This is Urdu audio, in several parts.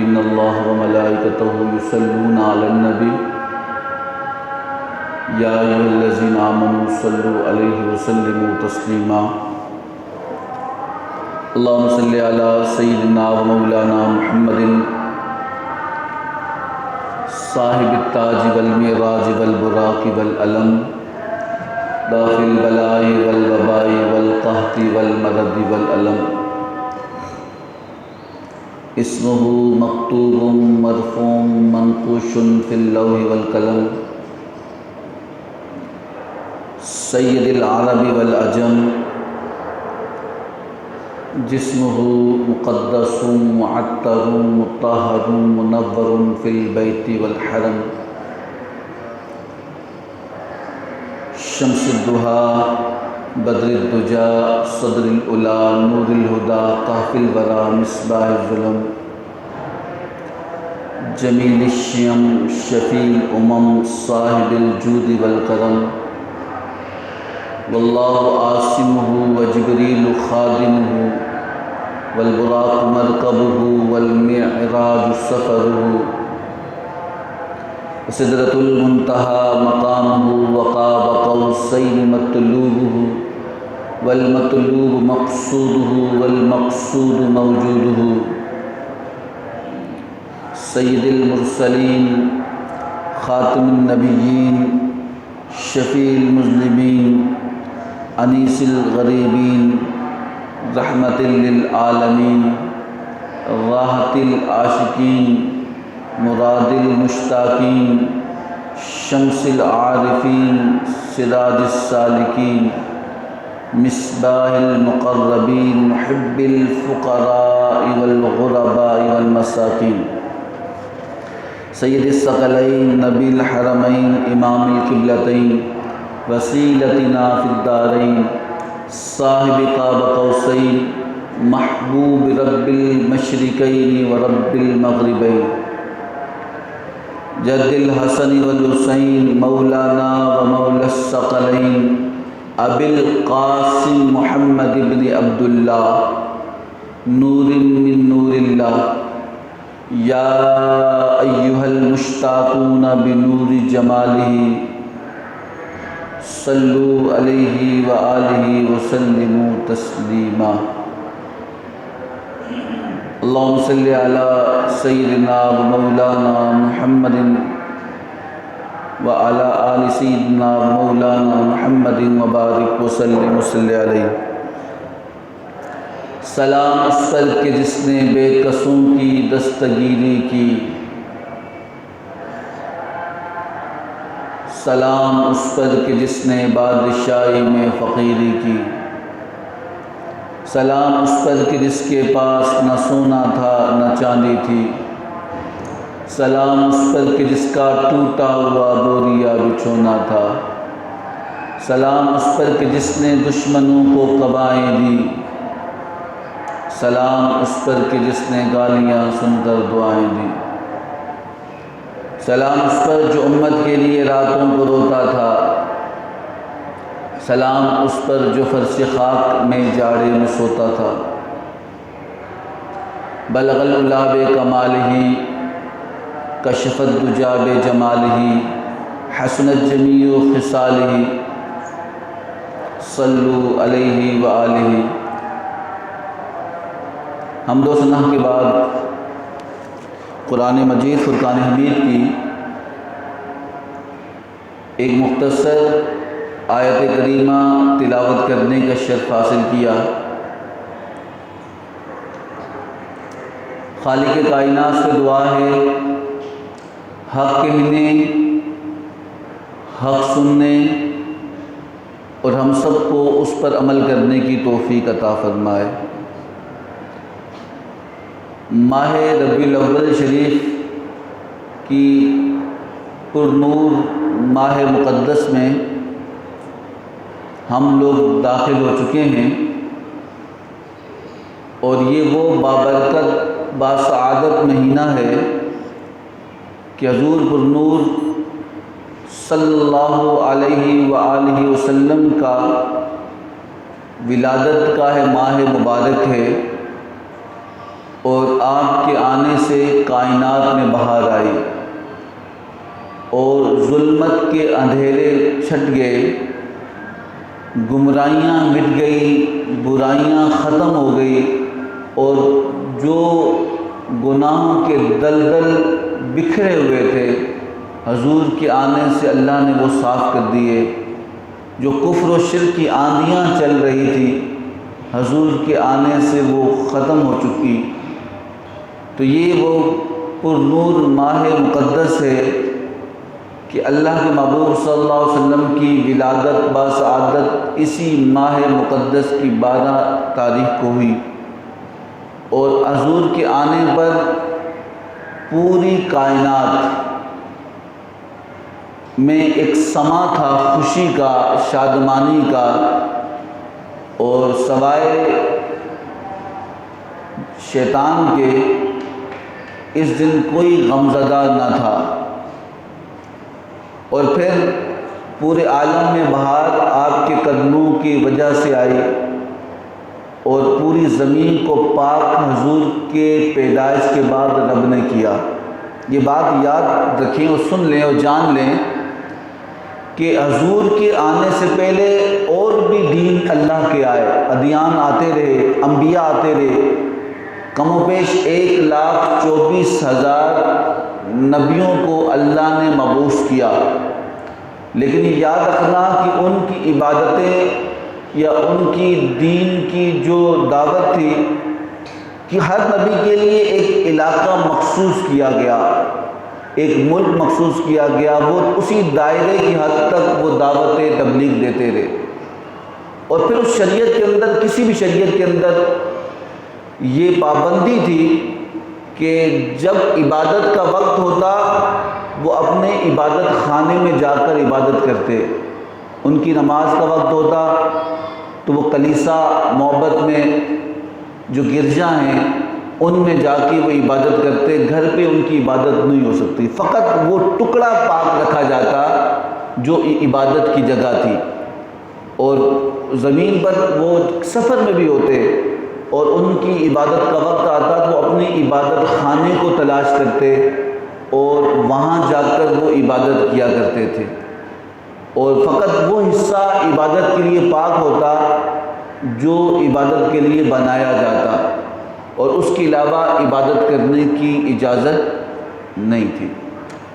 إن الله وملائكته يصلون على النبي يا أيها الذين آمنوا صلوا عليه وسلموا تسليما اللهم صل على سيدنا ومولانا محمد صاحب التاج والمعراج والبراق والعلم دافع البلاء والوباء والقحط والمرض والألم اسمه مكتوب مرفوع منقوش في اللوح والقلم سید العرب والعجم جسمه مقدس معطر مطہر منور في البيت والحرم شمس الضحى بدر الدجى صدر الأولى نور الهدى قاف الورى مصباح الظلم جمیل الشیم شفیع الامم صاحب الجود والکرم واللہ عاصمہ وجبریل خادمہ والبراق مرکبہ والمعراج سفرہ سدرۃ المنتہی مقامہ وقاب قوسین مطلوبہ والمطلوب مقصودہ والمقصود موجودہ سید المرسلین خاتم النبیین شفیع المذنبین انیس الغریبین رحمت للعالمین راحت العاشقین مراد المشتاقین شمس العارفین سراج السالکین مصباح المقربین محب الفقراء والغرباء والمساکین سید الثقلین نبی الحرمین امام القبلتین وسیلتنا فی الدارین صاحب قاب قوسین محبوب رب المشرقین ورب المغربین جد الحسن والحسین مولانا ومولا الثقلین ابی القاسم محمد بن عبداللہ نور من نور اللہ یا ایہا المشتاقون بنور جمالہ صلو علیہ وآلہ وسلموا تسلیما اللہم صلی علی سیدنا ومولانا محمد وعلی آل سیدنا ومولانا محمد وبارک وسلم وصلی علیہ سلام اس پر کہ جس نے بے کسوں کی دستگیری کی سلام اس پر کہ جس نے بادشاہی میں فقیری کی سلام اس پر کہ جس کے پاس نہ سونا تھا نہ چاندی تھی سلام اس پر کہ جس کا ٹوٹا ہوا بوریا بچھونا تھا سلام اس پر کہ جس نے دشمنوں کو قبائیں دی سلام اس پر کہ جس نے گالیاں سن کر دعائیں دی سلام اس پر جو امت کے لیے راتوں کو روتا تھا سلام اس پر جو فرش خاک میں جاڑے میں سوتا تھا بلغ العلا بکمالہ کشف الدجی بجمالہ حسنت جمیع خصالہ صلو علیہ وآلہ حمد و ثنا کے بعد قرآن مجید فرقان حمید کی ایک مختصر آیت کریمہ تلاوت کرنے کا شرف حاصل کیا۔ خالق کائنات سے دعا ہے حق کہنے، حق سننے اور ہم سب کو اس پر عمل کرنے کی توفیق عطا فرمائے۔ ماہ ربیع الاول شریف کی پرنور ماہ مقدس میں ہم لوگ داخل ہو چکے ہیں، اور یہ وہ بابرکت باسعادت مہینہ ہے کہ حضور پرنور صلی اللہ علیہ وآلہ وسلم کا ولادت کا ہے ماہ مبارک ہے، اور آپ کے آنے سے کائنات میں بہار آئی اور ظلمت کے اندھیرے چھٹ گئے، گمراہیاں مٹ گئی، برائیاں ختم ہو گئی، اور جو گناہوں کے دلدل بکھرے ہوئے تھے حضور کے آنے سے اللہ نے وہ صاف کر دیے۔ جو کفر و شرک کی آندیاں چل رہی تھی حضور کے آنے سے وہ ختم ہو چکی۔ تو یہ وہ پر نور ماہ مقدس ہے کہ اللہ کے محبوب صلی اللہ علیہ وسلم کی ولادت باسعادت اسی ماہ مقدس کی 12 تاریخ کو ہوئی، اور حضور کے آنے پر پوری کائنات میں ایک سما تھا خوشی کا، شادمانی کا، اور سوائے شیطان کے اس دن کوئی غمزدہ نہ تھا۔ اور پھر پورے عالم میں بہار آپ کے قدموں کی وجہ سے آئی، اور پوری زمین کو پاک حضور کے پیدائش کے بعد رب نے کیا۔ یہ بات یاد رکھیں اور سن لیں اور جان لیں کہ حضور کے آنے سے پہلے اور بھی دین اللہ کے آئے، ادیان آتے رہے، انبیاء آتے رہے، کم و بیش 1,24,000 نبیوں کو اللہ نے مبعوث کیا۔ لیکن یہ یاد رکھنا کہ ان کی عبادتیں یا ان کی دین کی جو دعوت تھی کہ ہر نبی کے لیے ایک علاقہ مخصوص کیا گیا، ایک ملک مخصوص کیا گیا، وہ اسی دائرے کی حد تک وہ دعوت تبلیغ دیتے رہے۔ اور پھر اس شریعت کے اندر، کسی بھی شریعت کے اندر یہ پابندی تھی کہ جب عبادت کا وقت ہوتا وہ اپنے عبادت خانے میں جا کر عبادت کرتے، ان کی نماز کا وقت ہوتا تو وہ کلیسا محبت میں جو گرجا ہیں ان میں جا کے وہ عبادت کرتے، گھر پہ ان کی عبادت نہیں ہو سکتی، فقط وہ ٹکڑا پاک رکھا جاتا جو عبادت کی جگہ تھی، اور زمین پر وہ سفر میں بھی ہوتے اور ان کی عبادت کا وقت آتا تو وہ اپنی عبادت خانے کو تلاش کرتے اور وہاں جا کر وہ عبادت کیا کرتے تھے، اور فقط وہ حصہ عبادت کے لیے پاک ہوتا جو عبادت کے لیے بنایا جاتا، اور اس کے علاوہ عبادت کرنے کی اجازت نہیں تھی۔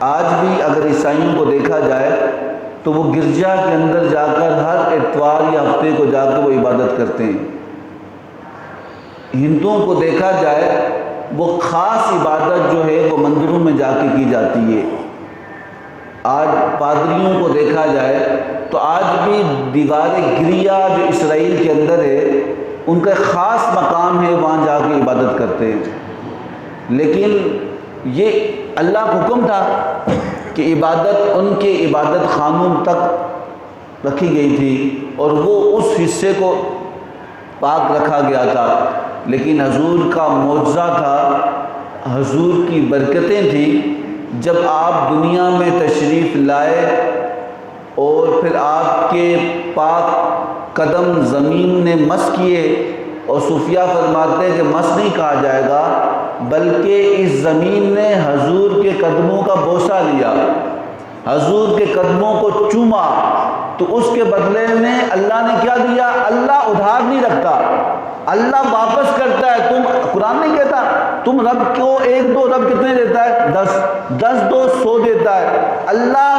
آج بھی اگر عیسائیوں کو دیکھا جائے تو وہ گرجا کے اندر جا کر ہر اتوار یا ہفتے کو جا کر وہ عبادت کرتے ہیں۔ ہندوؤں کو دیکھا جائے وہ خاص عبادت جو ہے وہ مندروں میں جا کے کی جاتی ہے۔ آج پادریوں کو دیکھا جائے تو آج بھی دیوار گریا جو اسرائیل کے اندر ہے ان کا خاص مقام ہے، وہاں جا کے عبادت کرتے ہیں۔ لیکن یہ اللہ کا حکم تھا کہ عبادت ان کے عبادت خانوں تک رکھی گئی تھی اور وہ اس حصے کو پاک رکھا گیا تھا، لیکن حضور کا معجزہ تھا، حضور کی برکتیں تھیں۔ جب آپ دنیا میں تشریف لائے اور پھر آپ کے پاک قدم زمین نے مس کیے، اور صوفیہ فرماتے ہیں کہ مس نہیں کہا جائے گا بلکہ اس زمین نے حضور کے قدموں کا بوسہ لیا، حضور کے قدموں کو چوما، تو اس کے بدلے میں اللہ نے کیا دیا؟ اللہ ادھار نہیں رکھتا، اللہ واپس کرتا ہے۔ قرآن نہیں کہتا تم رب کو 1-2 رب کتنے دیتا ہے؟ 10 2 100 دیتا ہے۔ اللہ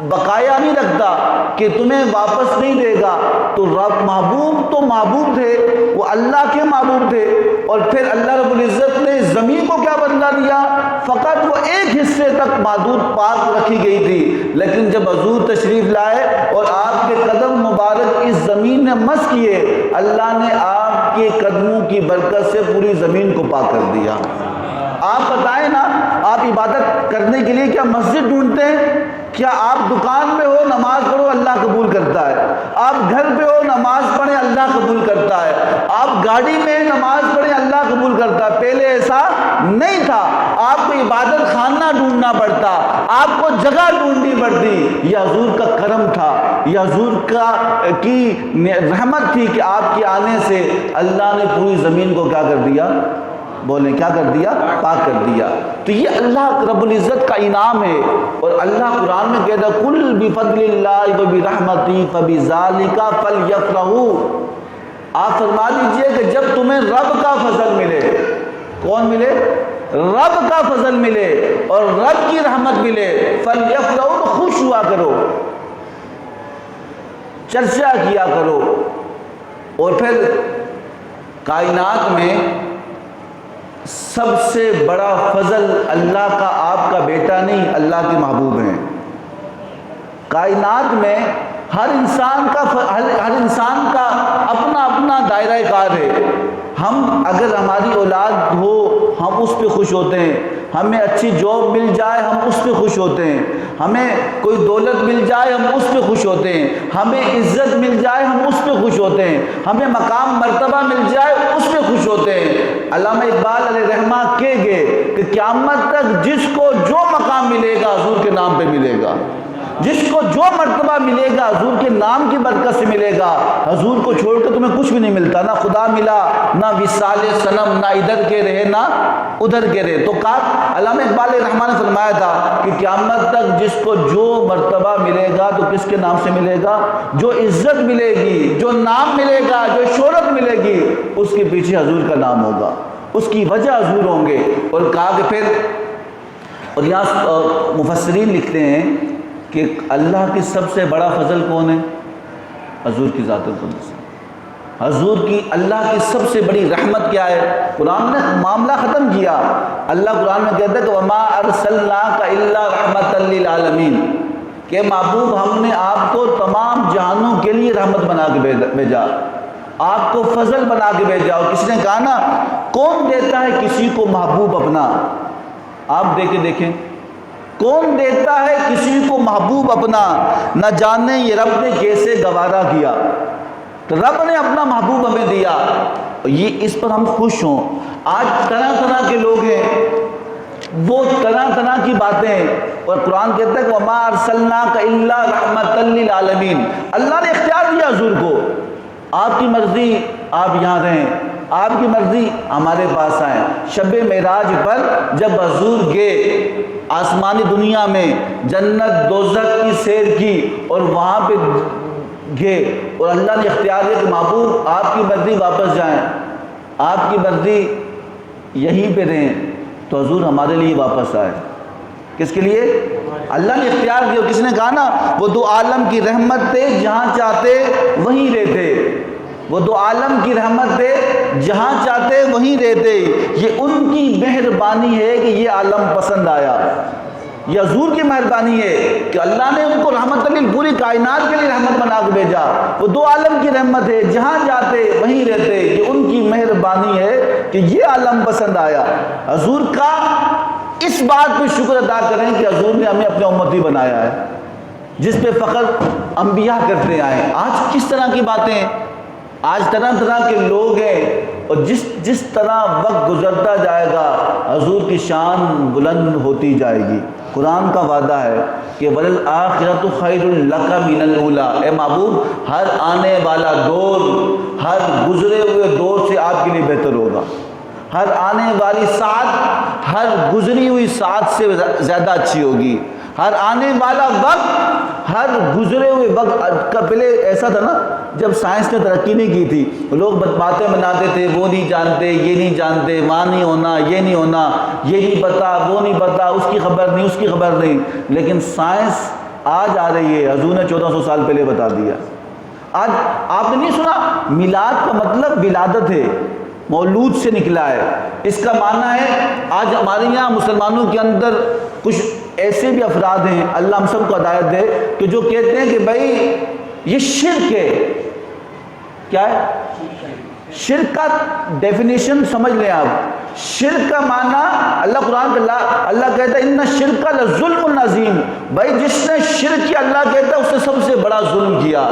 بقایا نہیں رکھتا کہ تمہیں واپس نہیں دے گا۔ تو رب محبوب تو محبوب تھے، وہ اللہ کے محبوب تھے، اور پھر اللہ رب العزت نے زمین کو کیا بدلا دیا؟ فقط وہ ایک حصے تک محدود پاک رکھی گئی تھی، لیکن جب حضور تشریف لائے اور آپ کے قدم مبارک اس زمین نے مس کیے، اللہ نے آپ کے قدموں کی برکت سے پوری زمین کو پاک کر دیا۔ آپ بتائیں نا، آپ عبادت کرنے کے لیے کیا مسجد ڈھونڈتے ہیں؟ کیا آپ دکان میں ہو نماز پڑھو اللہ قبول کرتا ہے، آپ گھر پہ ہو نماز پڑھیں اللہ قبول کرتا ہے، آپ گاڑی میں نماز پڑھیں اللہ قبول کرتا ہے۔ پہلے ایسا نہیں تھا، آپ کو عبادت خانہ ڈھونڈنا پڑتا، آپ کو جگہ ڈھونڈنی پڑتی۔ یہ حضور کا کرم تھا، یہ حضور کی رحمت تھی کہ آپ کے آنے سے اللہ نے پوری زمین کو کیا کر دیا؟ بولیں کیا کر دیا؟ پاک کر دیا۔ تو یہ اللہ رب العزت کا انعام ہے، اور اللہ قرآن میں کہتا ہے قُلْ بِفَضْلِ اللَّهِ وَبِرَحْمَتِهِ فَبِذَلِكَ فَلْيَفْرَحُوا۔ آپ فرما دیجئے کہ جب تمہیں رب کا فضل ملے، کون ملے؟ رب کا فضل ملے اور رب کی رحمت ملے، فَلْيَفْرَحُوا، تو خوش ہوا کرو، چرچا کیا کرو۔ اور پھر کائنات میں سب سے بڑا فضل اللہ کا آپ کا بیٹا نہیں، اللہ کے محبوب ہیں۔ کائنات میں ہر انسان کا اپنا اپنا دائرہ کار ہے۔ ہم اگر ہماری اولاد ہو ہم اس پہ خوش ہوتے ہیں، ہمیں اچھی جاب مل جائے ہم اس پہ خوش ہوتے ہیں، ہمیں کوئی دولت مل جائے ہم اس پہ خوش ہوتے ہیں، ہمیں عزت مل جائے ہم اس پہ خوش ہوتے ہیں، ہمیں مقام مرتبہ مل جائے اس پہ خوش ہوتے ہیں۔ علامہ اقبال علیہ رحمہ کہہ گئے کہ قیامت تک جس کو جو مقام ملے گا حضور کے نام پہ ملے گا، جس کو جو مرتبہ ملے گا حضور کے نام کی برکت سے ملے گا۔ حضور کو چھوڑ کے تمہیں کچھ بھی نہیں ملتا، نہ خدا ملا، نہ وصال صنم، نہ ادھر کے رہے نہ ادھر کے رہے۔ تو علامہ اقبال رحمٰن نے فرمایا تھا کہ قیامت تک جس کو جو مرتبہ ملے گا تو کس کے نام سے ملے گا؟ جو عزت ملے گی، جو نام ملے گا، جو شہرت ملے گی، اس کے پیچھے حضور کا نام ہوگا، اس کی وجہ حضور ہوں گے۔ اور کہا کہ پھر، اور یہاں مفسرین لکھتے ہیں کہ اللہ کی سب سے بڑا فضل کون ہے؟ حضور کی ذات القدس۔ حضور کی اللہ کی سب سے بڑی رحمت کیا ہے؟ قرآن نے معاملہ ختم کیا۔ اللہ قرآن میں کہتا ہے کہ وَمَا أَرْسَلْنَاكَ إِلَّا رَحْمَةً لِّلْعَالَمِينَ، کہ محبوب ہم نے آپ کو تمام جہانوں کے لیے رحمت بنا کے بھیجا، آپ کو فضل بنا کے بھیجا۔ اور کسی نے کہا نا کون دیتا ہے کسی کو محبوب اپنا؟ آپ دے کے دیکھیں، کون دیتا ہے کسی کو محبوب اپنا؟ نہ جانے یہ رب نے کیسے گوارا کیا۔ تو رب نے اپنا محبوب ہمیں دیا، یہ اس پر ہم خوش ہوں۔ آج طرح طرح کے لوگ ہیں، وہ طرح طرح کی باتیں، اور قرآن کہتا ہے کہ وَمَا أَرْسَلْنَاكَ إِلَّا رَحْمَةً لِّلْعَالَمِينَ۔ اللہ نے اختیار دیا حضور کو، آپ کی مرضی آپ یہاں رہیں، آپ کی مرضی ہمارے پاس آئیں۔ شب معراج پر جب حضور گئے آسمانی دنیا میں، جنت دوزخ کی سیر کی اور وہاں پہ گئے، اور اللہ نے اختیار دیا کہ محبوب آپ کی مرضی واپس جائیں، آپ کی مرضی یہیں پہ رہیں، تو حضور ہمارے لیے واپس آئے۔ کس کے لیے؟ اللہ نے اختیار دیا۔ کس نے کہا نا وہ دو عالم کی رحمت تھے، جہاں چاہتے وہیں رہتے، وہ دو عالم کی رحمت تھے، جہاں چاہتے وہیں رہتے۔ یہ ان کی مہربانی ہے کہ یہ عالم پسند آیا، یہ حضور کی مہربانی ہے کہ اللہ نے ان کو رحمت لل پوری کائنات کے لیے رحمت بنا کے بھیجا۔ وہ دو عالم کی رحمت ہے، جہاں جاتے وہیں رہتے، یہ ان کی مہربانی ہے کہ یہ عالم پسند آیا۔ حضور کا اس بات پہ شکر ادا کریں کہ حضور نے ہمیں اپنے امتی بنایا ہے، جس پہ فخر انبیاء کرتے آئے۔ آج کس طرح کی باتیں ہیں، آج طرح طرح کے لوگ ہیں، اور جس طرح وقت گزرتا جائے گا حضور کی شان بلند ہوتی جائے گی۔ قرآن کا وعدہ ہے کہ وَلَلْآخِرَةُ خَيْرٌ لَكَ مِنَ الْأُولَىٰ۔ اے محبوب ہر آنے والا دور، ہر گزرے ہوئے دور سے آپ کے لیے بہتر ہوگا۔ ہر آنے والی ساعت ہر گزری ہوئی ساعت سے زیادہ اچھی ہوگی۔ ہر آنے والا وقت ہر گزرے ہوئے وقت کا، پہلے ایسا تھا نا جب سائنس نے ترقی نہیں کی تھی، لوگ باتیں بناتے تھے، وہ نہیں جانتے، یہ نہیں جانتے، وہاں نہیں ہونا، یہ نہیں ہونا، یہ نہیں پتا، وہ نہیں پتا، اس کی خبر نہیں، اس کی خبر نہیں۔ لیکن سائنس آج آ رہی ہے، حضور نے 1400 سال پہلے بتا دیا۔ آج آپ نے نہیں سنا میلاد کا مطلب ولادت ہے، مولود سے نکلا ہے۔ اس کا معنی ہے آج ہمارے یہاں مسلمانوں کے اندر کچھ ایسے بھی افراد ہیں، اللہ ہم سب کو ہدایت دے، کہ جو کہتے ہیں کہ بھائی یہ شرک ہے۔ کیا ہے شرک کا ڈیفینیشن سمجھ لیں آپ۔ شرک کا معنی اللہ قرآن اللہ کہتا ہے ان الشرک لظلم عظیم، بھائی جس نے شرک کیا اللہ کہتا ہے اس نے سب سے بڑا ظلم کیا۔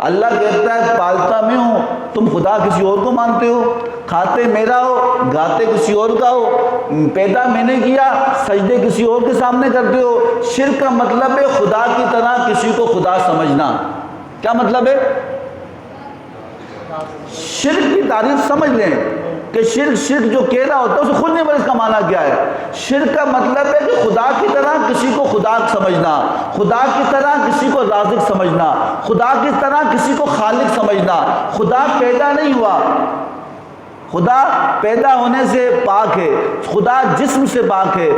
اللہ کہتا ہے پالتا میں ہوں، تم خدا کسی اور کو مانتے ہو، کھاتے میرا ہو، گاتے کسی اور کا ہو، پیدا میں نے کیا، سجدے کسی اور کے سامنے کرتے ہو۔ شرک کا مطلب ہے خدا کی طرح کسی کو خدا سمجھنا۔ کیا مطلب ہے؟ شرک کی تعریف سمجھ لیں، کہ شرک جو کہہ رہا ہوتا ہے اسے خود نہیں پتا اس کا معنی کیا ہے۔ شرک کا مطلب ہے کہ خدا کی طرح کسی کو خدا سمجھنا، خدا کی طرح کسی کو رازق سمجھنا، خدا کی طرح کسی کو خالق سمجھنا۔ خدا پیدا نہیں ہوا، خدا پیدا ہونے سے پاک ہے، خدا جسم سے پاک ہے،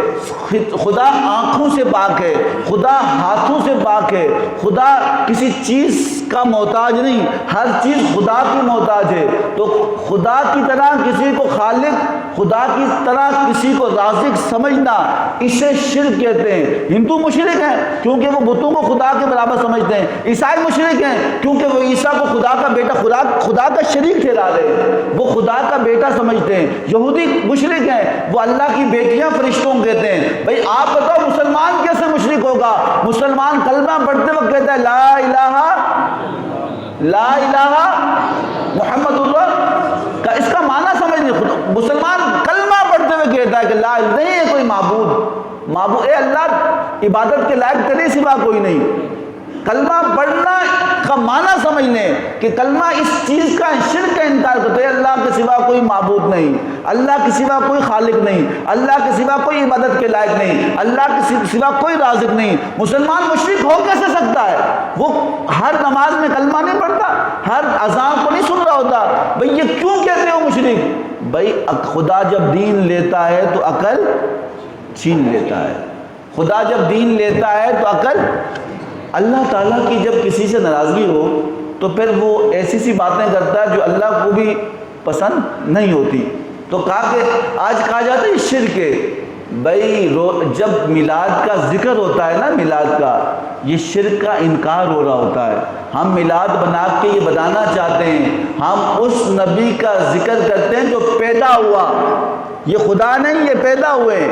خدا آنکھوں سے پاک ہے، خدا ہاتھوں سے پاک ہے، خدا کسی چیز کا محتاج نہیں، ہر چیز خدا کی محتاج ہے۔ تو خدا کی طرح کسی کو خالق، خدا کی طرح کسی کو رازق سمجھنا، اسے شرک کہتے ہیں۔ ہندو مشرک ہیں کیونکہ وہ بتوں کو خدا کے برابر سمجھتے ہیں، عیسائی مشرک ہیں کیونکہ وہ عیسیٰ کو خدا کا بیٹا، خدا کا شریک ٹھہرا رہے ہیں، وہ خدا کا بیٹا سمجھتے ہیں۔ یہودی مشرک ہیں، وہ اللہ کی بیٹیاں فرشتوں کہتے ہیں۔ بھئی آپ بتاؤ مسلمان کیسے مشرک ہوگا؟ مسلمان کلمہ پڑھتے وقت کہتا ہے لا الہ محمد اللہ کا اس کا معنی سمجھ نہیں۔ مسلمان کلمہ پڑھتے ہوئے کہتا ہے کہ لا نہیں ہے کوئی معبود، اے اللہ عبادت کے لائق تیرے سوا کوئی نہیں۔ کلمہ پڑھنا کا معنی سمجھ لیں کہ کلمہ اس چیز کا شرک کا انکار کرتے ہیں، اللہ کے سوا کوئی معبود نہیں، اللہ کے سوا کوئی خالق نہیں، اللہ کے سوا کوئی عبادت کے لائق نہیں، اللہ کے سوا کوئی رازق نہیں۔ مسلمان مشرک ہو کیسے سکتا ہے؟ وہ ہر نماز میں کلمہ نہیں پڑھتا، ہر اذان کو نہیں سن رہا ہوتا۔ بھئی یہ کیوں کہتے ہو مشرک؟ بھئی خدا جب دین لیتا ہے تو عقل چھین لیتا ہے، خدا جب دین لیتا ہے تو عقل، اللہ تعالیٰ کی جب کسی سے ناراضگی ہو تو پھر وہ ایسی سی باتیں کرتا ہے جو اللہ کو بھی پسند نہیں ہوتی۔ تو کہا کہ آج کہا جاتا ہے شرک ہے۔ بھائی جب میلاد کا ذکر ہوتا ہے نا، میلاد کا، یہ شرک کا انکار ہو رہا ہوتا ہے۔ ہم میلاد بنا کے یہ بتانا چاہتے ہیں، ہم اس نبی کا ذکر کرتے ہیں جو پیدا ہوا، یہ خدا نہیں، یہ پیدا ہوئے،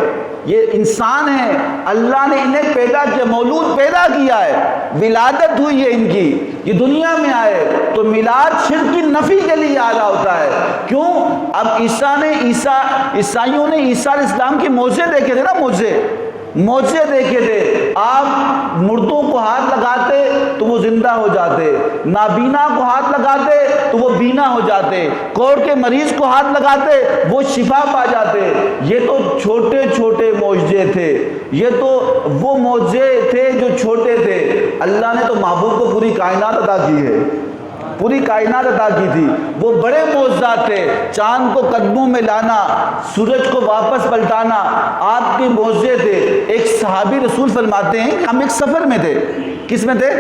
یہ انسان ہیں، اللہ نے انہیں پیدا کیا، مولود پیدا کیا ہے، ولادت ہوئی ہے ان کی، یہ دنیا میں آئے۔ تو میلاد شرک کی نفی کے لیے آ رہا ہوتا ہے۔ کیوں؟ اب عیسائیوں نے عیسیٰ علیہ السلام کے معجزے دیکھے تھے نا، معجزے دیکھے تھے۔ آپ مردوں کو ہاتھ لگاتے تو وہ زندہ ہو جاتے، نابینا کو ہاتھ لگاتے تو وہ بینا ہو جاتے، کوڑ کے مریض کو ہاتھ لگاتے وہ شفا پا جاتے۔ یہ تو چھوٹے چھوٹے معجزے تھے، یہ تو وہ معجزے تھے جو چھوٹے تھے۔ اللہ نے تو محبوب کو پوری کائنات عطا کی ہے، پوری کائنات عطا کی تھی، وہ بڑے معجزات تھے۔ چاند کو قدموں میں لانا، سورج کو واپس پلٹانا، آپ کے معجزے تھے۔ ایک صحابی رسول فرماتے ہیں کہ ہم ایک سفر میں تھے۔ کس میں تھے؟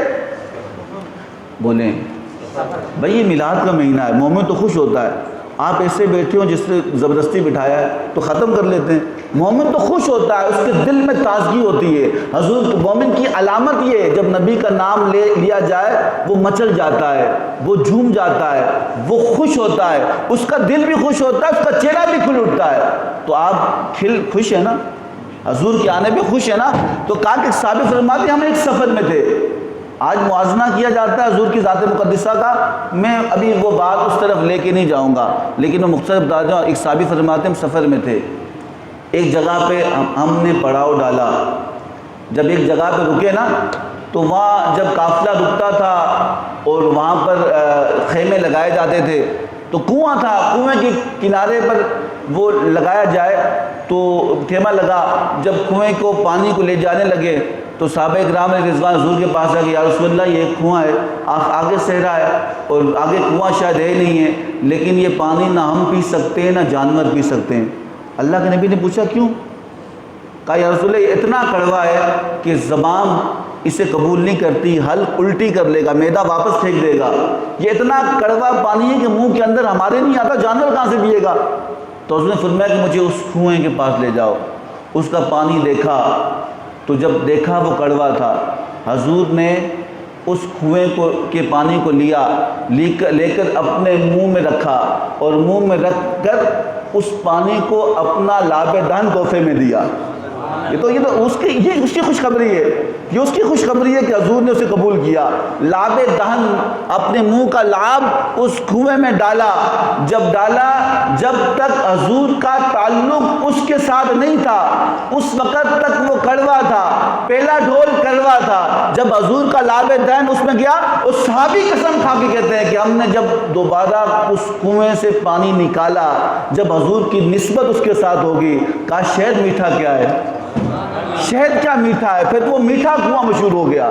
بولیں بھائی، یہ میلاد کا مہینہ ہے، مومن تو خوش ہوتا ہے۔ آپ ایسے بیٹھے ہو جس سے زبردستی بٹھایا ہے تو ختم کر لیتے ہیں۔ مومن تو خوش ہوتا ہے، اس کے دل میں تازگی ہوتی ہے۔ حضور مومن کی علامت یہ ہے، جب نبی کا نام لیا جائے وہ مچل جاتا ہے، وہ جھوم جاتا ہے، وہ خوش ہوتا ہے، اس کا دل بھی خوش ہوتا ہے، اس کا چہرہ بھی کھل اٹھتا ہے۔ تو آپ خوش ہیں نا، حضور کے آنے پہ خوش ہے نا۔ تو کہا کہ صحابہ فرماتے ہیں ہم ایک سفر میں تھے۔ آج موازنہ کیا جاتا ہے حضور کی ذات مقدسہ کا، میں ابھی وہ بات اس طرف لے کے نہیں جاؤں گا، لیکن میں مختصر بتا جاؤں۔ ایک صحابی فرماتے ہیں ہم سفر میں تھے، ایک جگہ پہ ہم نے پڑاؤ ڈالا۔ جب ایک جگہ پہ رکے نا تو وہاں جب قافلہ رکتا تھا اور وہاں پر خیمے لگائے جاتے تھے تو کنواں تھا، کنویں کے کنارے پر وہ لگایا جائے تو خیمہ لگا۔ جب کنویں کو پانی کو لے جانے لگے تو صحابہ کرام رضوان حضور کے پاس آ کہ یا رسول اللہ یہ ایک کنواں ہے، آگے صحرا ہے اور آگے کنواں شاید ہے نہیں ہے، لیکن یہ پانی نہ ہم پی سکتے ہیں نہ جانور پی سکتے ہیں۔ اللہ کے نبی نے پوچھا کیوں؟ کہا یا رسول اللہ یہ اتنا کڑوا ہے کہ زبان اسے قبول نہیں کرتی، حلق الٹی کر لے گا، معدہ واپس پھینک دے گا۔ یہ اتنا کڑوا پانی ہے کہ منہ کے اندر ہمارے نہیں آتا، جانور کہاں سے پیے گا؟ تو اس نے فرمایا کہ مجھے اس کنویں کے پاس لے جاؤ۔ اس کا پانی دیکھا تو جب دیکھا وہ کڑوا تھا، حضور نے اس کنویں کے پانی کو لے کر اپنے منہ میں رکھا اور منہ میں رکھ کر اس پانی کو اپنا لاب دہن تحفے میں دیا۔ یہ تو اس کی خوشخبری ہے، یہ اس کی خوشخبری ہے کہ حضور نے اسے قبول کیا۔ لاب دہن، اپنے منہ کا لاب اس کنویں میں ڈالا۔ جب تک حضور کا تعلق اس کے ساتھ نہیں تھا اس وقت تک وہ کڑوا تھا، پہلا ڈھول کڑوا تھا، جب حضور کا لاب دین اس میں گیا، اس صحابی قسم کھا کے کہتے ہیں کہ ہم نے جب دوبارہ اس کنویں سے پانی نکالا، جب حضور کی نسبت اس کے ساتھ ہوگی، کہا شہد میٹھا کیا ہے، شہد کیا میٹھا ہے، پھر وہ میٹھا کنواں مشہور ہو گیا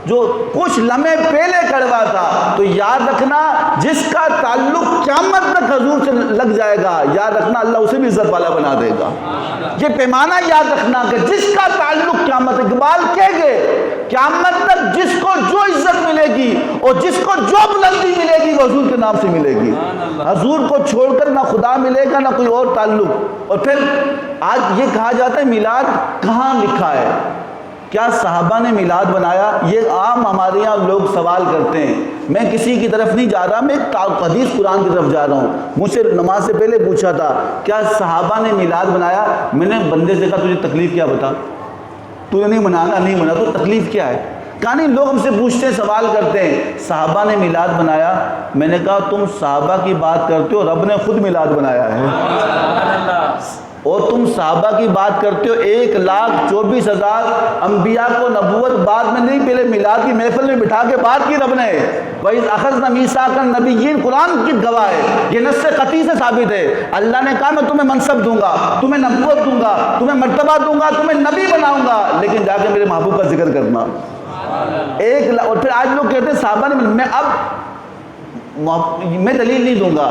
جو کچھ لمحے پہلے کڑوا تھا۔ تو یاد رکھنا، جس کا تعلق قیامت تک حضور سے لگ جائے گا، یاد رکھنا اللہ اسے بھی عزت والا بنا دے گا۔ یہ پیمانہ یاد رکھنا کہ جس کا تعلق قیامت، اقبال کہہ گئے قیامت تک جس کو جو عزت ملے گی اور جس کو جو بلندی ملے گی وہ حضور کے نام سے ملے گی۔ حضور کو چھوڑ کر نہ خدا ملے گا نہ کوئی اور تعلق۔ اور پھر آج یہ کہا جاتا ہے میلاد کہاں لکھا ہے، کیا صحابہ نے میلاد بنایا؟ یہ عام ہمارے یہاں لوگ سوال کرتے ہیں۔ میں کسی کی طرف نہیں جا رہا، میں ایک حدیث قرآن کی طرف جا رہا ہوں۔ مجھ سے نماز سے پہلے پوچھا تھا کیا صحابہ نے میلاد بنایا؟ میں نے بندے سے کہا تجھے تکلیف کیا، بتا، تو نے نہیں منانا، نہیں منا تو تکلیف کیا ہے؟ کہا نہیں، لوگ ہم سے پوچھتے ہیں، سوال کرتے ہیں صحابہ نے میلاد بنایا۔ میں نے کہا تم صحابہ کی بات کرتے ہو، رب نے خود میلاد بنایا ہے۔ اور تم صحابہ کی بات کرتے ہو، 1,24,000 انبیاء کو نبوت بعد میں نہیں، پہلے میلاد کی محفل میں بٹھا کے بات کی رب نے۔ وَإِذْ أَخَذْنَا مِيثَاقَ النَّبِيِّينَ، قرآن کی گواہ ہے، یہ نص قطعی سے ثابت ہے۔ اللہ نے کہا میں تمہیں منصب دوں گا، تمہیں نبوت دوں گا، تمہیں مرتبہ دوں گا، تمہیں نبی بناؤں گا، لیکن جا کے میرے محبوب کا ذکر کرنا۔ اور پھر آج لوگ کہتے ہیں صحابہ نے، میں دلیل نہیں دوں گا،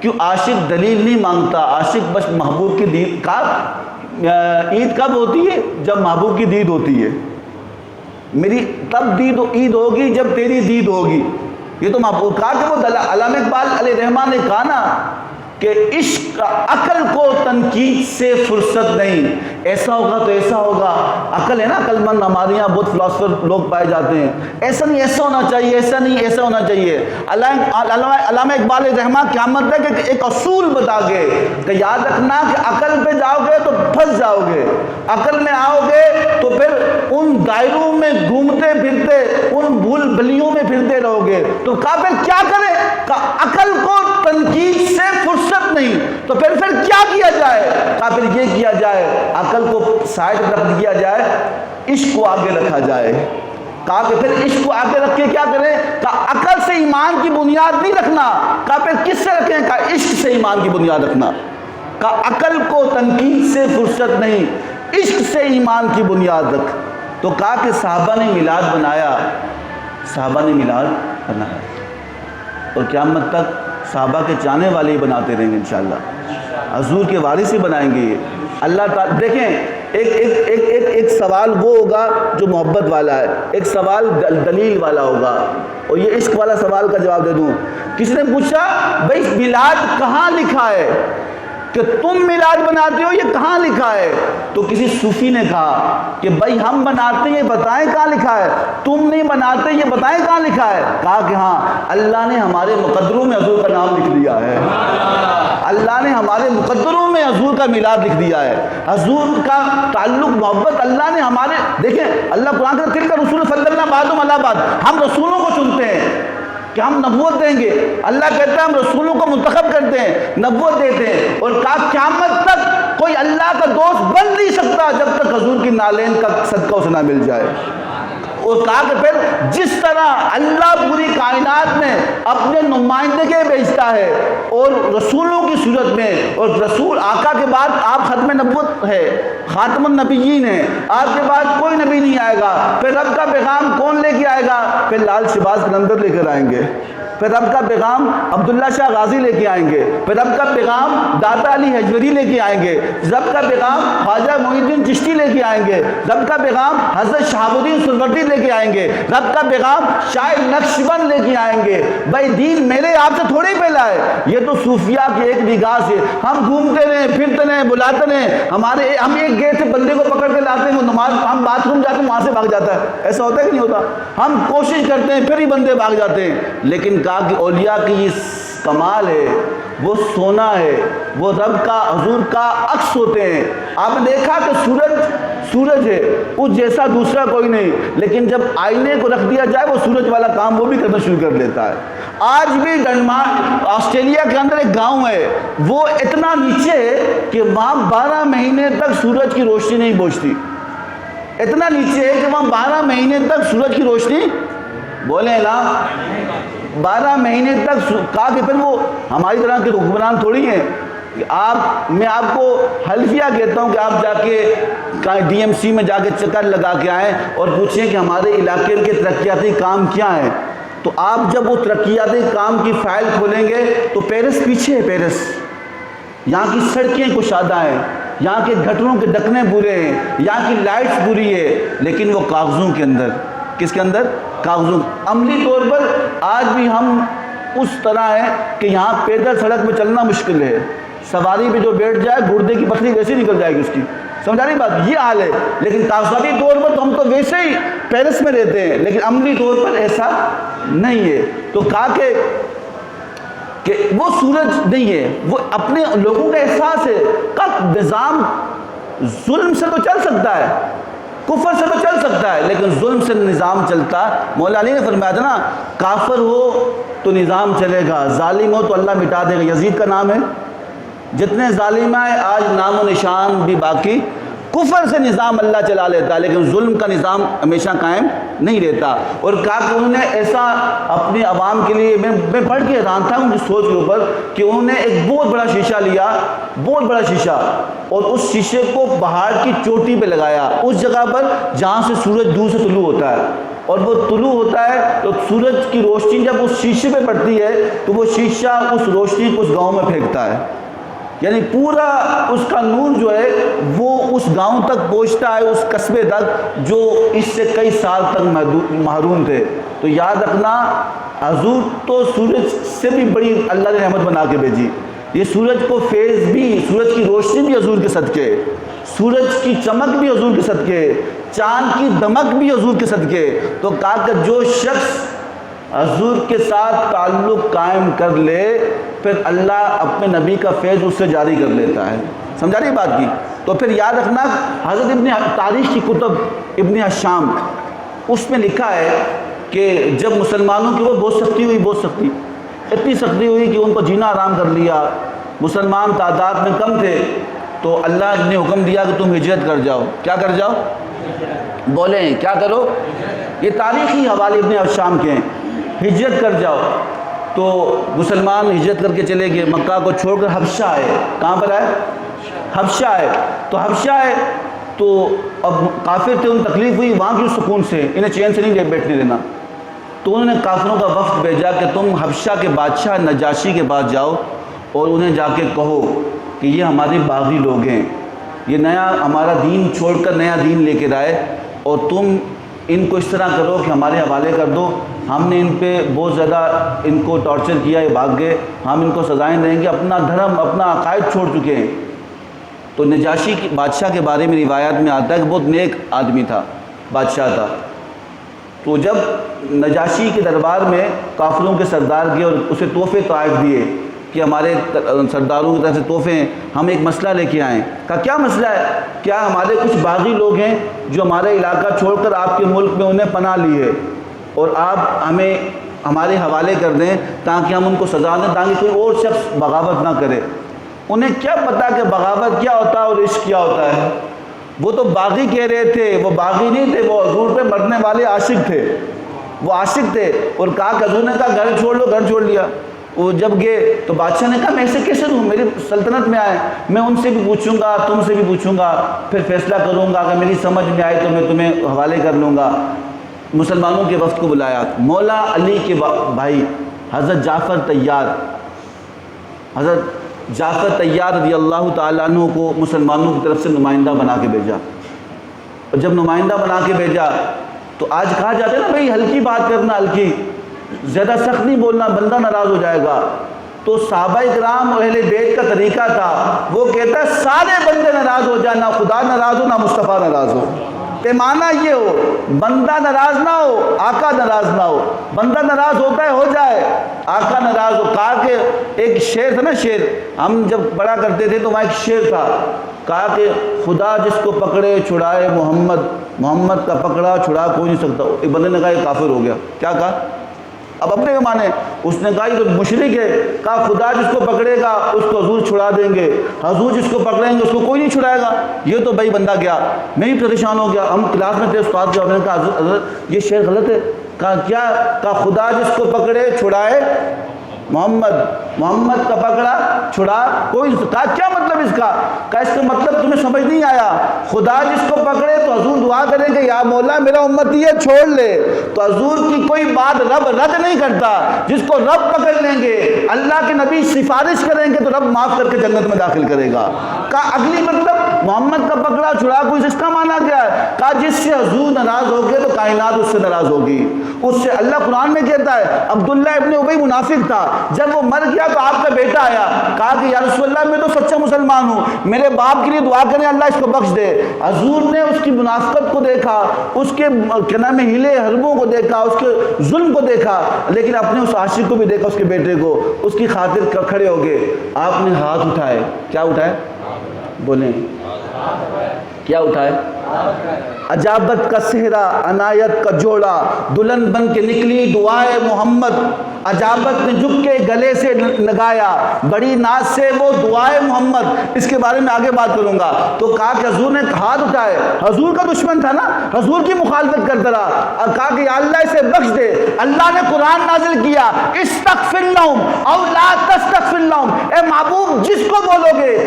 کیوں؟ عاشق دلیل نہیں مانگتا، عاشق بس محبوب کی دید کا عید کب ہوتی ہے؟ جب محبوب کی دید ہوتی ہے۔ میری تب عید ہوگی جب تیری دید ہوگی۔ یہ تو محبوب کہا کہ وہ علامہ اقبال علیہ الرحمٰن نے کہا نا کہ عشق عقل کو تنقید سے فرصت نہیں، ایسا ہوگا تو ایسا ہوگا۔ عقل ہے نا، عقل مند ہمارے یہاں بہت فلاسفر لوگ پائے جاتے ہیں، ایسا نہیں ایسا ہونا چاہیے، ایسا نہیں ایسا ہونا چاہیے۔ علامہ اقبال رحمہ قیامت تک ایک اصول بتا گئے کہ یاد رکھنا کہ عقل پہ جاؤ گے تو پھنس جاؤ گے، عقل میں آؤ گے تو پھر ان دائروں میں گھومتے پھرتے، ان بھول بھلیوں میں پھرتے رہو گے۔ تو کافر کیا کرے؟ کہ عقل کو تنقید سے فرصت نہیں، تو پھر کیا کیا جائے؟ کافر یہ کیا جائے، عقل کو سائڈ رکھ دیا جائے، عشق کو آگے رکھا جائے۔ کہا کہ پھر عشق کو آگے رکھ کے کیا کریں؟ کہا عقل سے ایمان کی بنیاد نہیں رکھنا۔ کہا پھر کس سے رکھیں؟ کہا عشق سے ایمان کی بنیاد رکھنا۔ کہا عقل کو تنقید سے فرصت نہیں، عشق سے ایمان کی بنیاد رکھ۔ تو کہا کہ صحابہ نے میلاد بنایا، صحابہ نے میلاد بنایا، اور قیامت تک صحابہ کے چاہنے والے ہی بناتے رہیں گے انشاءاللہ، حضور کے وارث ہی بنائیں گے یہ۔ اللہ تعالیٰ دیکھیں، ایک سوال وہ ہوگا جو محبت والا ہے، ایک سوال دلیل والا ہوگا، اور یہ عشق والا سوال کا جواب دے دوں۔ کسی نے پوچھا بھائی میلاد کہاں لکھا ہے کہ تم میلاد بناتے ہو، یہ کہاں لکھا ہے؟ تو کسی صوفی نے کہا کہ بھائی ہم بناتے ہیں، یہ بتائیں کہاں لکھا ہے، تم نہیں بناتے یہ بتائیں کہاں لکھا ہے؟ کہا کہ ہاں، اللہ نے ہمارے مقدروں میں حضور کا نام لکھ دیا ہے، اللہ نے ہمارے مقدروں میں حضور کا میلاد لکھ دیا ہے، حضور کا تعلق محبت اللہ نے ہمارے، دیکھیں اللہ قرآن کا تلک رسول صلی اللہ بعدم اللہ بعد، ہم رسولوں کو چنتے ہیں کہ ہم نبوت دیں گے، اللہ کہتا ہے ہم رسولوں کو منتخب کرتے ہیں، نبوت دیتے ہیں، اور کہا قیامت تک کوئی اللہ کا دوست بن نہیں سکتا جب تک حضور کی نالین کا صدقہ اسے نہ مل جائے۔ اور کہا کہ پھر جس طرح اللہ پوری کائنات میں اپنے نمائندگی بھیجتا ہے اور رسولوں کی صورت میں، اور رسول آقا کے بعد آپ ختم نبوت ہے، خاتم النبیین ہے، آپ کے بعد کوئی نبی نہیں آئے گا، پھر رب کا پیغام کون لے کے آئے گا؟ پھر لال شہباز قلندر لے کر آئیں گے، پھر رب کا پیغام عبداللہ شاہ غازی لے کے آئیں گے، پھر رب کا پیغام داتا علی حجوری لے کے آئیں گے، رب کا پیغام خواجہ معین الدین چشتی لے کے آئیں گے، رب کا پیغام حضرت شہاب الدین سہروردی لے کے آئیں گے، رب کا پیغام شاہ نقشبند لے کے آئیں گے۔ بھائی دین میرے آپ سے تھوڑی پھیلا ہے، یہ تو صوفیاء کی ایک نگاہ سے ہم گھومتے رہے، پھرتے رہے، بلاتے رہے، ہم ایک گیٹ سے بندے کو پکڑ کے لاتے ہیں، وہ نماز، ہم باتھ روم جاتے ہیں وہاں سے بھاگ جاتا ہے، ایسا ہوتا ہے کہ نہیں ہوتا؟ ہم کوشش کرتے ہیں پھر ہی بندے بھاگ جاتے ہیں، لیکن کہ اولیاء کی یہ کمال ہے، وہ سونا ہے، وہ رب کا حضور کا عکس ہوتے ہیں۔ آپ نے دیکھا کہ سورج ہے، اس جیسا دوسرا کوئی نہیں، لیکن جب آئینے کو رکھ دیا جائے وہ سورج والا کام وہ بھی کرنا شروع کر لیتا ہے۔ آج بھی ڈنمارک آسٹریلیا کے اندر ایک گاؤں ہے، وہ اتنا نیچے ہے کہ وہاں 12 مہینے تک سورج کی روشنی نہیں پہنچتی، اتنا نیچے ہے کہ وہاں 12 مہینے تک سورج کی روشنی، بولیں لا، 12 مہینے تک کہا کہ پھر وہ ہماری طرح کے حکمران تھوڑی ہیں کہ میں آپ کو حلفیہ کہتا ہوں کہ آپ جا کے ڈی ایم سی میں جا کے چکر لگا کے آئیں اور پوچھیں کہ ہمارے علاقے کے ترقیاتی کام کیا ہیں، تو آپ جب وہ ترقیاتی کام کی فائل کھولیں گے تو پیرس پیچھے ہے، پیرس یہاں کی سڑکیں کشادہ ہیں، یہاں کے گھٹنوں کے ڈکنے برے ہیں، یہاں کی لائٹس بری ہے، لیکن وہ کاغذوں کے اندر، کس کے اندر؟ کاغذوں۔ عملی طور پر آج بھی ہم اس طرح ہیں کہ یہاں پیدل سڑک میں چلنا مشکل ہے، سواری پہ جو بیٹھ جائے گردے کی پتھری ویسے نکل جائے گی اس کی، سمجھا رہی بات؟ یہ حال ہے، لیکن کاغذاتی طور پر تو ہم تو ویسے ہی پیرس میں رہتے ہیں، لیکن عملی طور پر ایسا نہیں ہے۔ تو کہا کہ وہ سورج نہیں ہے، وہ اپنے لوگوں کا احساس ہے کہ نظام ظلم سے تو چل سکتا ہے، کفر سے تو چل سکتا ہے، لیکن ظلم سے نظام چلتا۔ مولا علی نے فرمایا تھا نا، کافر ہو تو نظام چلے گا، ظالم ہو تو اللہ مٹا دے گا۔ یزید کا نام ہے، جتنے ظالم ہیں آج نام و نشان بھی باقی۔ کفر سے نظام اللہ چلا لیتا ہے، لیکن ظلم کا نظام ہمیشہ قائم نہیں رہتا۔ اور کہا کہ انہوں نے ایسا اپنی عوام کے لیے، میں پڑھ کے حیران تھا ان کی سوچ کے اوپر، کہ انہوں نے ایک بہت بڑا شیشہ لیا، بہت بڑا شیشہ، اور اس شیشے کو پہاڑ کی چوٹی پہ لگایا، اس جگہ پر جہاں سے سورج دور سے طلوع ہوتا ہے، اور وہ طلوع ہوتا ہے تو سورج کی روشنی جب اس شیشے پہ پڑتی ہے تو وہ شیشہ اس روشنی کو اس گاؤں میں پھینکتا ہے، یعنی پورا اس کا نور جو ہے وہ اس گاؤں تک پہنچتا ہے، اس قصبے تک جو اس سے کئی سال تک محروم تھے۔ تو یاد رکھنا، حضور تو سورج سے بھی بڑی اللہ نے رحمت بنا کے بھیجی، یہ سورج کو فیض بھی، سورج کی روشنی بھی حضور کے صدقے، سورج کی چمک بھی حضور کے صدقے، چاند کی دمک بھی حضور کے صدقے۔ تو کہا کہ جو شخص حضور کے ساتھ تعلق قائم کر لے، پھر اللہ اپنے نبی کا فیض اس سے جاری کر لیتا ہے۔ سمجھا رہی بات کی؟ تو پھر یاد رکھنا، حضرت ابن تاریخ کی کتب ابن حشام، اس میں لکھا ہے کہ جب مسلمانوں کی وہ بہت سختی ہوئی، بہت سختی، اتنی سختی ہوئی کہ ان کو جینا حرام کر لیا، مسلمان تعداد میں کم تھے، تو اللہ نے حکم دیا کہ تم ہجرت کر جاؤ۔ کیا کر جاؤ؟ بولیں کیا کرو؟ یہ تاریخی حوالے ابن حشام کے ہیں، ہجرت کر جاؤ۔ تو مسلمان ہجرت کر کے چلے گئے، مکہ کو چھوڑ کر حبشہ آئے۔ کہاں پر آئے؟ حبشہ آئے۔ تو حبشہ آئے تو اب کافر تھے، ان تکلیف ہوئی وہاں کی سکون سے، انہیں چین سے نہیں بیٹھنے دینا، تو انہوں نے کافروں کا وفد بھیجا کہ تم حبشہ کے بادشاہ نجاشی کے پاس جاؤ اور انہیں جا کے کہو کہ یہ ہمارے باغی لوگ ہیں، یہ نیا ہمارا دین چھوڑ کر نیا دین لے کے آئے، اور تم ان کو اس طرح کرو کہ ہمارے حوالے کر دو، ہم نے ان پہ بہت زیادہ ان کو ٹارچر کیا، یہ بھاگ گئے، ہم ان کو سزائیں دیں گے، اپنا دھرم اپنا عقائد چھوڑ چکے ہیں۔ تو نجاشی کی بادشاہ کے بارے میں روایات میں آتا ہے کہ بہت نیک آدمی تھا، بادشاہ تھا۔ تو جب نجاشی کے دربار میں کافروں کے سردار گئے اور اسے تحفے طائف دیے کہ ہمارے سرداروں کی طرف سے تحفے ہیں، ہم ایک مسئلہ لے کے آئیں۔ کہا کیا مسئلہ ہے؟ کیا ہمارے کچھ باغی لوگ ہیں جو ہمارا علاقہ چھوڑ کر آپ کے ملک میں انہیں پناہ لی ہے، اور آپ ہمیں ہمارے حوالے کر دیں تاکہ ہم ان کو سزا دیں، تاکہ کوئی اور شخص بغاوت نہ کرے۔ انہیں کیا پتا کہ بغاوت کیا ہوتا ہے اور عشق کیا ہوتا ہے؟ وہ تو باغی کہہ رہے تھے، وہ باغی نہیں تھے، وہ حضور پہ مرنے والے عاشق تھے، وہ عاشق تھے۔ اور کہا کہ حضور نے کہا گھر چھوڑ لو، گھر چھوڑ لیا۔ وہ جب گئے تو بادشاہ نے کہا میں ایسے کیسے دوں، میری سلطنت میں آئے، میں ان سے بھی پوچھوں گا، تم سے بھی پوچھوں گا، پھر فیصلہ کروں گا، اگر میری سمجھ میں آئے تو میں تمہیں حوالے کر لوں گا۔ مسلمانوں کے وفد کو بلایا، مولا علی کے بھائی حضرت جعفر طیار، حضرت جعفر طیار رضی اللہ تعالیٰ عنہ کو مسلمانوں کی طرف سے نمائندہ بنا کے بھیجا۔ اور جب نمائندہ بنا کے بھیجا تو آج کہا جاتا ہے نا بھائی ہلکی بات کرنا، ہلکی، زیادہ سخت نہیں بولنا، بندہ ناراض ہو جائے گا۔ تو صحابہ کرام اور اہل بیت کا طریقہ تھا، وہ کہتا ہے سارے بندے ناراض ہو جائیں، نہ خدا ناراض ہو نہ مصطفیٰ ناراض ہو، پیمانہ یہ ہو، بندہ ناراض نہ ہو، آقا ناراض نہ ہو، بندہ ناراض ہوتا ہے ہو جائے، آقا ناراض ہو۔ کہا کہ ایک شعر تھا نا، شعر ہم جب پڑھا کرتے تھے تو وہاں ایک شعر تھا، کہا کہ خدا جس کو پکڑے چھڑائے محمد، محمد کا پکڑا چھڑا کوئی نہیں سکتا۔ ایک بندے نے کہا یہ کافر ہو گیا۔ کیا کہا؟ اب اپنے مانے اس نے کہا یہ تو مشرک ہے. کہا خدا جس کو پکڑے گا اس کو حضور چھڑا دیں گے, حضور جس کو پکڑیں گے اس کو کوئی نہیں چھڑائے گا. یہ تو بھائی بندہ گیا, میں بھی پریشان ہو گیا. ہم کلاس میں تھے, استاد جو, ہم نے کہا حضرت یہ شعر غلط ہے. کہا کیا؟ کہا خدا جس کو پکڑے چھڑائے محمد, محمد کا پکڑا چھڑا کوئی. کہا کیا مطلب اس کا؟ کہا اس کا مطلب تمہیں سمجھ نہیں آیا. خدا جس کو پکڑے تو حضور دعا کریں گے یا مولا میرا امتی ہے چھوڑ لے, تو حضور کی کوئی بات رب رد نہیں کرتا. جس کو رب پکڑ لیں گے, اللہ کے نبی سفارش کریں گے تو رب معاف کر کے جنت میں داخل کرے گا. کہا اگلی مطلب محمد کا پکڑا چھڑا کوئی, اس کا معنی کیا ہے؟ کہا جس سے حضور ناراض ہو گئے تو کائنات اس سے ناراض ہوگی. اس سے اللہ قرآن میں کہتا ہے, عبداللہ ابن ابی منافق تھا, جب وہ مر گیا تو آپ کا بیٹا آیا, کہا کہ یا رسول اللہ میں تو سچا مسلمان ہوں, میرے باپ کے لیے دعا کریں اللہ اس کو بخش دے. حضور نے اس کی منافقت کو دیکھا, اس کے کیا نام ہے ہیلے حربوں کو دیکھا, اس کے ظلم کو دیکھا, لیکن اپنے اس عاشق کو بھی دیکھا, اس کے بیٹے کو, اس کی خاطر کھڑے ہو گئے. آپ نے ہاتھ اٹھائے. کیا اٹھائے؟ بولیں کیا اٹھائے؟ عجابت کا صحرا عنایت کا جوڑا, دلہن بن کے نکلی دعائے محمد. عجابت نے جھک کے گلے سے لگایا, بڑی ناز سے وہ دعائے محمد. اس کے بارے میں آگے بات کروں گا. تو کہا کہ حضور نے ہاتھ اٹھائے, حضور کا دشمن تھا نا, حضور کی مخالفت کرتا رہا, اور کہا کہ یا اللہ اسے بخش دے. اللہ نے قرآن نازل کیا, استغفر لہم او لا تستغفر لہم, اے محبوب جس کو بولو گے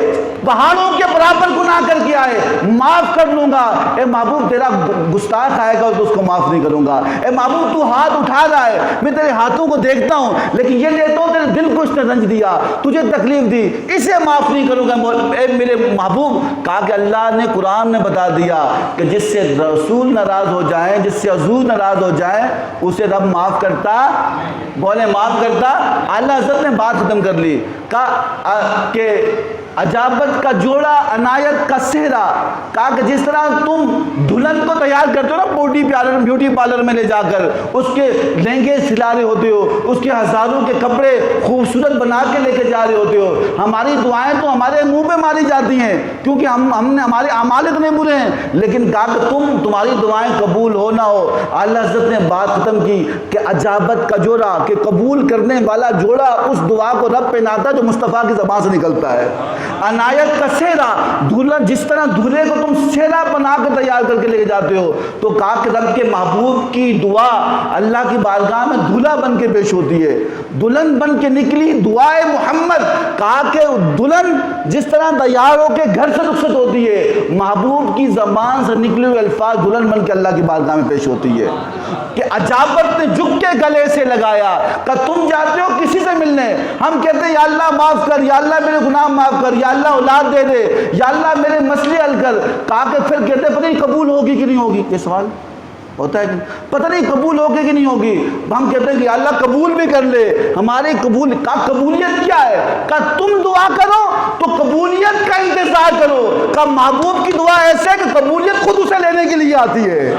پہاڑوں کے برابر گناہ کر کے آئے معاف کر لوں گا. اے محبوب تیرا گستاخ آئے گا تو اس کو معاف نہیں کروں گا. اے محبوب تو ہاتھ اٹھا رہا ہے, میں تیرے ہاتھوں کو دیکھتا ہوں, لیکن یہ لیتا ہوں تیرے دل کو اس نے رنج دیا, تجھے تکلیف دی, اسے معاف نہیں کروں گا. اے میرے محبوب, کہا کہ اللہ نے قرآن میں بتا دیا کہ جس سے رسول ناراض ہو جائیں, جس سے حضور ناراض ہو جائیں, اسے رب معاف کرتا. بولے معاف کرتا. اللہ حضرت نے بات ختم کر لی. کہا کہ عجابت کا جوڑا عنایت کا صحرا, کہا کہ جس طرح تم دلہن کو تیار کرتے ہو نا بیوٹی پارلر میں لے جا کر, اس کے لہنگے سلا رہے ہوتے ہو, اس کے ہزاروں کے کپڑے خوبصورت بنا کے لے کے جا رہے ہوتے ہو, ہماری دعائیں تو ہمارے منہ پہ ماری جاتی ہیں کیونکہ ہم نے ہمارے اعمال اتنے برے ہیں, لیکن کہا کہ تمہاری دعائیں قبول ہو نہ ہو. اللہ حضرت نے بات ختم کی کہ عجابت کا جوڑا, کہ قبول کرنے والا جوڑا اس دعا کو رب پہناتا جو مصطفیٰ کی زبان سے نکلتا ہے. عنایت کا صحرا, دلہن جس طرح دولہے کو تم صحرا بنا کے تیار کر کے لے کے جاتے ہو, تو کہا کہ رب کے محبوب کی دعا اللہ کی بارگاہ میں دولہا بن کے پیش ہوتی ہے. دلہن بن کے نکلی دعائے محمد, کہا کہ دلہن جس طرح تیار ہو کے گھر سے رخصت ہوتی ہے, محبوب کی زبان سے نکلے ہوئے الفاظ دلہن بن کے اللہ کی بارگاہ میں پیش ہوتی ہے. کہ عجابت نے جھک کے گلے سے لگایا, کہ تم جاتے ہو کسی سے ملنے, ہم کہتے ہیں یا اللہ معاف کر, یا اللہ میرے گناہ معاف کر, یا اللہ اولاد دے دے, یا اللہ میرے مسئلے حل کر. کہا کہ پھر کہتے ہیں پتہ نہیں قبول ہوگی کہ نہیں ہوگی. یہ سوال ہوتا ہے کہ پتہ نہیں قبول ہوگی کہ نہیں ہوگی. ہم کہتے ہیں کہ اللہ قبول بھی کر لے, ہماری قبولیت کیا ہے؟ کہ تم دعا کرو تو قبولیت کا انتظار کرو. کہ محبوب کی دعا ایسے ہے کہ قبولیت خود اسے لینے کے لیے آتی ہے.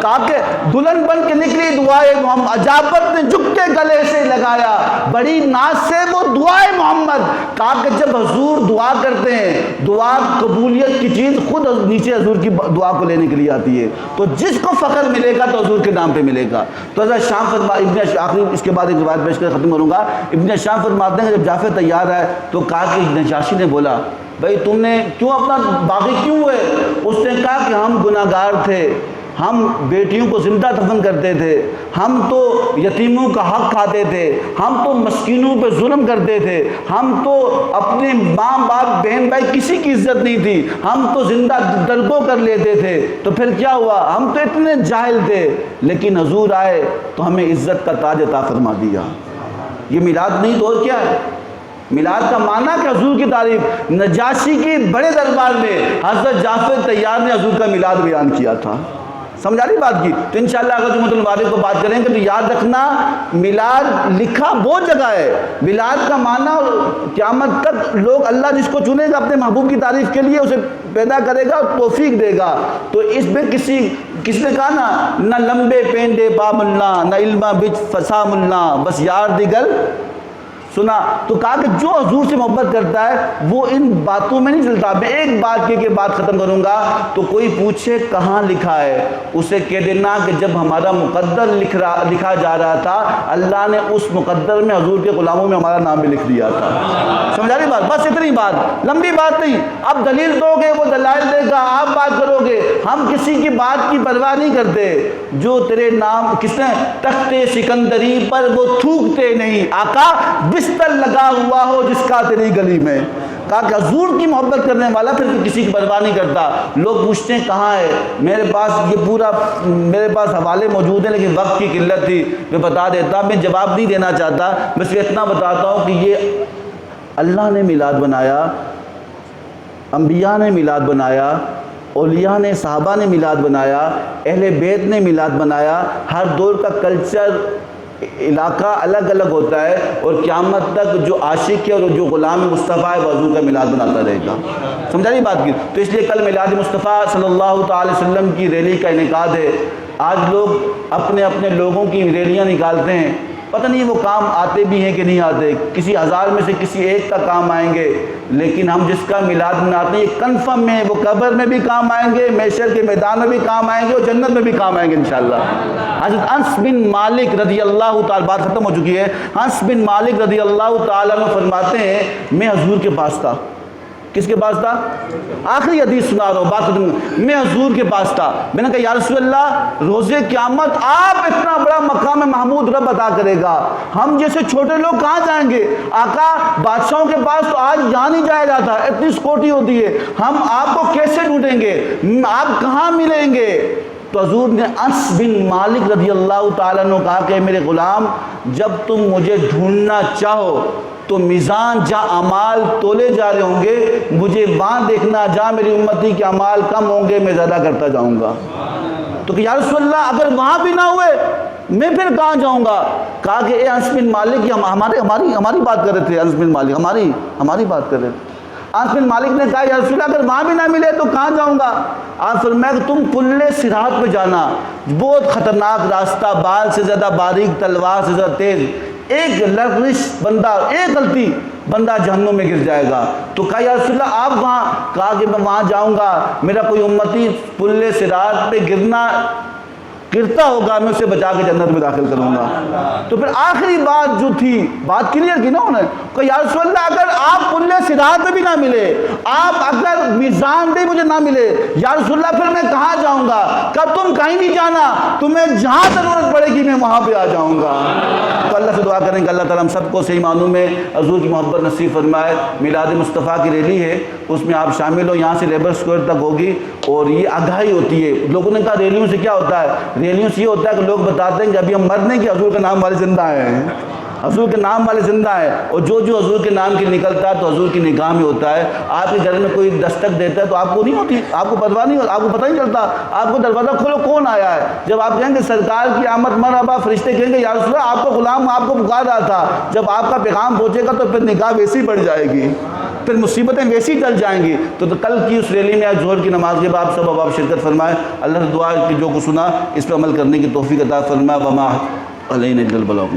کہا کہ دلہن بن کے نکلی دعائے محمد, عجابت نے جھک کے گلے سے لگایا, بڑی ناز سے وہ دعائے محمد. کہا کہ جب حضور دعا کرتے ہیں, دعا قبولیت کی چیز خود نیچے حضور کی دعا کو لینے کے لیے آتی ہے. تو جس کو فخر ملے گا تو حضور کے نام پہ ملے گا. تو حضرت شام ابن آخری اس کے بعد ایک روایت پیش کر ختم کروں گا. ابن شام فرماتے ہیں کہ جب جعفر تیار ہے تو کہا کہ نجاشی نے بولا بھائی تم نے کیوں اپنا باغی کیوں ہوئے؟ اس نے کہا کہ ہم گناہ گار تھے, ہم بیٹیوں کو زندہ دفن کرتے تھے, ہم تو یتیموں کا حق کھاتے تھے, ہم تو مسکینوں پہ ظلم کرتے تھے, ہم تو اپنے ماں باپ بہن بھائی کسی کی عزت نہیں تھی, ہم تو زندہ درگو کر لیتے تھے. تو پھر کیا ہوا؟ ہم تو اتنے جاہل تھے, لیکن حضور آئے تو ہمیں عزت کا تاج عطا فرما دیا. یہ میلاد نہیں تو اور کیا ہے؟ میلاد کا معنی کہ حضور کی تعریف. نجاشی کی بڑے دربار میں حضرت جعفر طیار نے حضور کا میلاد بیان کیا تھا. سمجھا رہی بات کی؟ تو انشاءاللہ اگر جمعۃ المبارک کو بات کریں گے تو یاد رکھنا میلاد لکھا بہت جگہ ہے. میلاد کا معنی قیامت تک لوگ اللہ جس کو چنے گا اپنے محبوب کی تعریف کے لیے اسے پیدا کرے گا, توفیق دے گا. تو اس میں کس نے کہا نا, نہ لمبے پینڈے پا ملنا, نہ علمہ بچ فسا ملنا, بس یار دیگر سنا تو کہا کہ جو حضور سے محبت کرتا ہے وہ ان باتوں میں نہیں چلتا. میں ایک بات کے بات ختم کروں گا. تو کوئی پوچھے کہاں لکھا ہے, اسے کہہ دینا کہ جب ہمارا مقدر لکھا جا رہا تھا اللہ نے اس مقدر میں حضور کے غلاموں میں ہمارا نام بھی لکھ دیا تھا. سمجھا رہی بات؟ بس اتنی بات, لمبی بات نہیں. اب دلیل دو گے وہ دلائل دے گا, آپ بات کرو گے. ہم کسی کی بات کی پرواہ نہیں کرتے. جو تیرے نام کس نے تخت سکندری پر وہ تھوکتے نہیں, آقا بستر لگا ہوا ہو جس کا تیری گلی میں. کہا کہ حضور کی محبت کرنے والا پھر کسی کی پرواہ نہیں کرتا. لوگ پوچھتے ہیں کہاں ہے, میرے پاس یہ پورا میرے پاس حوالے موجود ہیں لیکن وقت کی قلت تھی, میں بتا دیتا. میں جواب نہیں دینا چاہتا, میں صرف اتنا بتاتا ہوں کہ یہ اللہ نے میلاد بنایا, انبیاء نے میلاد بنایا, اولیاء نے صحابہ نے میلاد بنایا, اہل بیت نے میلاد بنایا. ہر دور کا کلچر علاقہ الگ الگ ہوتا ہے, اور قیامت تک جو عاشق ہے اور جو غلام مصطفیٰ ہے وہ حضور کا میلاد بناتا رہے گا. سمجھا نہیں بات کی؟ تو اس لیے کل میلاد مصطفیٰ صلی اللہ تعالی وسلم کی ریلی کا انعقاد ہے. آج لوگ اپنے اپنے لوگوں کی ریلیاں نکالتے ہیں, پتہ نہیں وہ کام آتے بھی ہیں کہ نہیں آتے. کسی ہزار میں سے کسی ایک کا کام آئیں گے, لیکن ہم جس کا میلاد مناتے ہیں یہ کنفرم ہے وہ قبر میں بھی کام آئیں گے, محشر کے میدان میں بھی کام آئیں گے, اور جنت میں بھی کام آئیں گے انشاءاللہ. حضرت انس بن مالک رضی اللہ تعالیٰ, بات ختم ہو چکی ہے. انس بن مالک رضی اللہ تعالیٰ عنہ فرماتے ہیں میں حضور کے پاس تھا. کس کے پاس تھا؟ آخری حدیث سنا رہا ہوں, بات ختم. میں حضور کے پاس تھا. میں نے کہا یا رسول اللہ روز قیامت آپ اتنا بڑا مقام محمود رب عطا کرے گا, ہم جیسے چھوٹے لوگ کہاں جائیں گے؟ آقا بادشاہوں کے پاس تو آج یہاں نہیں جایا جاتا, اتنی سکیورٹی ہوتی ہے, ہم آپ کو کیسے ڈھونڈیں گے, آپ کہاں ملیں گے؟ تو حضور نے انس بن مالک رضی اللہ تعالیٰ عنہ کہا کہ میرے غلام جب تم مجھے ڈھونڈنا چاہو تو میزان جہاں اعمال تولے جا رہے ہوں گے مجھے وہاں دیکھنا, جہاں میری امتی کے اعمال کم ہوں گے میں زیادہ کرتا جاؤں گا. تو کہ یا رسول اللہ اگر وہاں بھی نہ ہوئے میں پھر کہاں جاؤں گا؟ کہا کہ اے انس بن مالک, ہماری بات کر رہے تھے. انس بن مالک ہماری بات کر رہے تھے. انس بن مالک نے کہا یا رسول اللہ اگر وہاں بھی نہ ملے تو کہاں جاؤں گا؟ آپ فرمایا کہ تم پل صراط پہ جانا, بہت خطرناک راستہ, بال سے زیادہ باریک, تلوار سے زیادہ تیز, ایک لغزش بندہ, ایک غلطی بندہ جہنم میں گر جائے گا. تو کہا یا رسول اللہ آپ وہاں؟ کہا کہ میں وہاں جاؤں گا, میرا کوئی امتی پل صراط پہ گرتا ہوگا میں اسے بچا کے جنت میں داخل کروں گا. تو پھر آخری بات جو تھی, بات کلیئر کی نا انہوں نے, کہ یا رسول اللہ اگر آپ پل صراط پہ بھی نہ ملے, آپ اگر میزان پہ مجھے نہ ملے, یا رسول اللہ پھر میں کہاں جاؤں گا؟ کہ تم کہیں نہیں جانا, تمہیں جہاں ضرورت پڑے گی میں وہاں پہ آ جاؤں گا. تو اللہ سے دعا کریں کہ اللہ تعالیٰ ہم سب کو صحیح معنوں میں حضور کی محبت نصیب فرمائے. میلاد مصطفیٰ کی ریلی ہے, اس میں آپ شامل ہو, یہاں سے لیبر اسکوائر تک ہوگی, اور یہ آگاہی ہوتی ہے. لوگوں نے کہا ریلیوں سے کیا ہوتا ہے؟ ریلیوں سے یہ ہوتا ہے کہ لوگ بتاتے ہیں کہ ابھی ہم مرد نہیں کہ حضور کے نام والے زندہ ہیں, حضور کے نام والے زندہ ہیں, اور جو حضور کے نام کی نکلتا ہے تو حضور کی نگاہ میں ہوتا ہے. آپ کے گھر میں کوئی دستک دیتا ہے تو آپ کو نہیں ہوتی, آپ کو پرواہ نہیں ہوتی, آپ کو پتہ نہیں چلتا, آپ کو دروازہ کھولو کون آیا ہے. جب آپ کہیں گے سرکار کی آمد مرحبا, فرشتے کہیں گے یا رسول اللہ آپ کو غلام آپ کو پکار رہا تھا. جب آپ کا پیغام پہنچے گا تو پھر نگاہ ویسی بڑھ جائے گی, پھر مصیبتیں ویسی ٹل جائیں گی. تو کل کی اس ریلی میں آج ظہر کی نماز کے بعد سب آپ شرکت فرمائے. اللہ سے دعا کہ جو کچھ سنا اس پہ عمل کرنے کی توفیق عطا فرمائے. وما علینا الا البلاغ.